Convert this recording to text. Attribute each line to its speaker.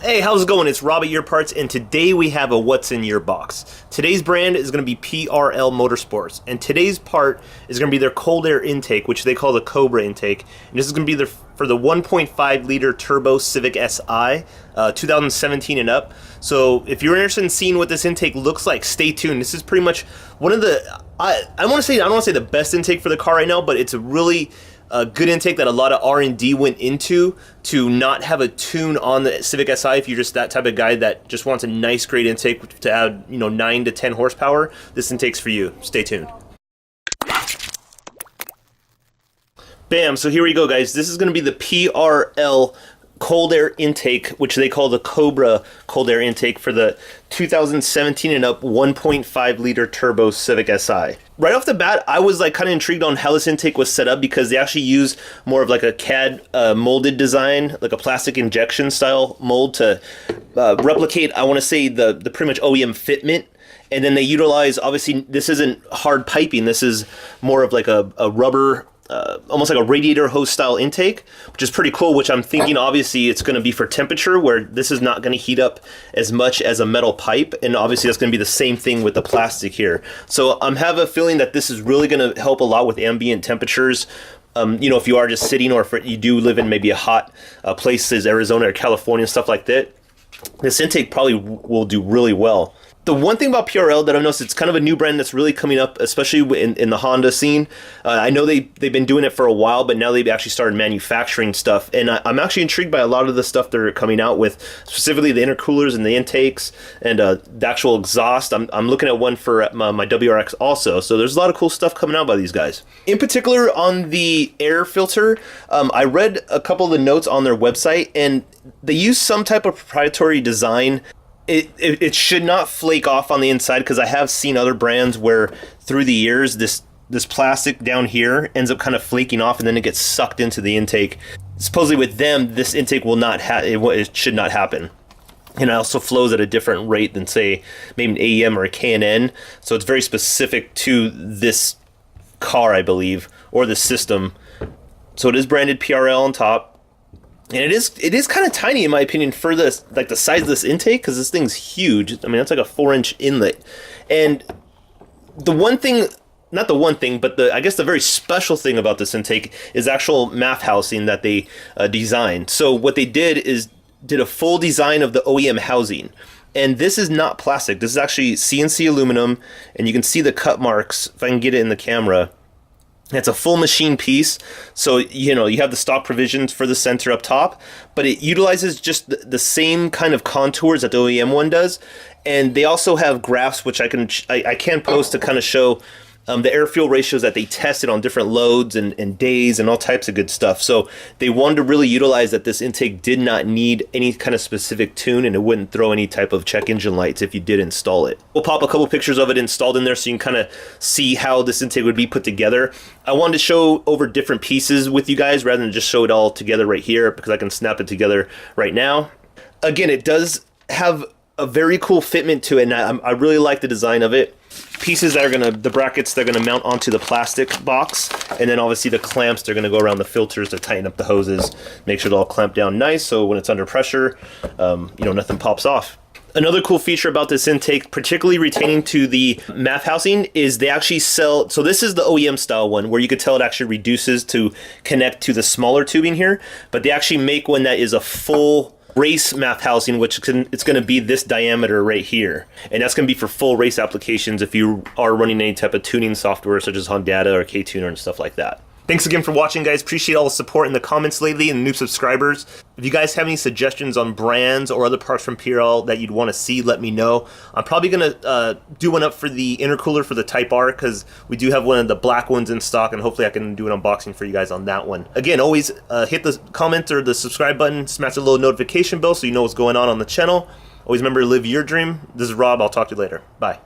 Speaker 1: Hey, how's it going? It's Rob at Your Parts, and today we have a What's in Your Box. Today's brand is going to be PRL Motorsports, and today's part is going to be their cold air intake, which they call the Cobra intake. And this is going to be for the 1.5 liter turbo Civic Si, 2017 and up. So if you're interested in seeing what this intake looks like, stay tuned. This is pretty much one of the, I don't want to say the best intake for the car right now, but it's a really good intake that a lot of R&D went into to not have a tune on the Civic Si. If you're just that type of guy that just wants a nice, great intake to add, 9 to 10 horsepower, this intake's for you. Stay tuned. Bam! So here we go, guys. This is going to be the PRL cold air intake, which they call the Cobra cold air intake for the 2017 and up 1.5 liter turbo Civic Si. Right off the bat, I was kind of intrigued on how this intake was set up because they actually use more of like a CAD molded design, like a plastic injection style mold to replicate, I want to say, the pretty much OEM fitment. And then they utilize, obviously, this isn't hard piping. This is more of like a rubber, almost like a radiator hose style intake, which is pretty cool, which I'm thinking obviously it's going to be for temperature where this is not going to heat up as much as a metal pipe, and obviously that's going to be the same thing with the plastic here. So I'm have a feeling that this is really going to help a lot with ambient temperatures. If you are just sitting, or if you do live in maybe a hot places, Arizona or California, stuff like that, this intake probably will do really well. The one thing about PRL that I've noticed, it's kind of a new brand that's really coming up, especially in the Honda scene. I know they've been doing it for a while, but now they've actually started manufacturing stuff. And I'm actually intrigued by a lot of the stuff they're coming out with, specifically the intercoolers and the intakes and the actual exhaust. I'm looking at one for my WRX also. So there's a lot of cool stuff coming out by these guys. In particular, on the air filter, I read a couple of the notes on their website, and they use some type of proprietary design. It should not flake off on the inside, because I have seen other brands where through the years this plastic down here ends up kind of flaking off and then it gets sucked into the intake. Supposedly with them, this intake will not it should not happen. And it also flows at a different rate than, say, maybe an AEM or a K&N. So it's very specific to this car, I believe, or the system. So it is branded PRL on top. And it is kind of tiny, in my opinion, for this, like the size of this intake, because this thing's huge. I mean, that's like a 4-inch inlet. And the one thing, not the one thing, but I guess the very special thing about this intake is actual MAF housing that they designed. So what they did is did a full design of the OEM housing. And this is not plastic. This is actually CNC aluminum, and you can see the cut marks, if I can get it in the camera. It's a full machine piece, so you have the stock provisions for the center up top, but it utilizes just the same kind of contours that the OEM one does, and they also have graphs which I can post to kind of show the air fuel ratios that they tested on different loads and days and all types of good stuff. So they wanted to really utilize that this intake did not need any kind of specific tune, and it wouldn't throw any type of check engine lights if you did install it. We'll pop a couple pictures of it installed in there so you can kind of see how this intake would be put together. I wanted to show over different pieces with you guys rather than just show it all together right here, because I can snap it together right now. Again, it does have a very cool fitment to it, and I really like the design of it. Pieces that are the brackets they're gonna mount onto the plastic box, and then obviously the clamps, they're gonna go around the filters to tighten up the hoses, make sure they'll all clamp down nice, so when it's under pressure, nothing pops off. Another cool feature about this intake, particularly retaining to the MAF housing, is they actually sell, so this is the OEM style one where you could tell it actually reduces to connect to the smaller tubing here, but they actually make one that is a full race MAF housing, which it's going to be this diameter right here, and that's going to be for full race applications if you are running any type of tuning software such as Honda or K-Tuner and stuff like that. Thanks again for watching, guys. Appreciate all the support in the comments lately and new subscribers. If you guys have any suggestions on brands or other parts from PRL that you'd want to see, let me know. I'm probably going to do one up for the intercooler for the Type R, because we do have one of the black ones in stock, and hopefully I can do an unboxing for you guys on that one. Again, always hit the comment or the subscribe button, smash the little notification bell so you know what's going on the channel. Always remember to live your dream. This is Rob. I'll talk to you later. Bye.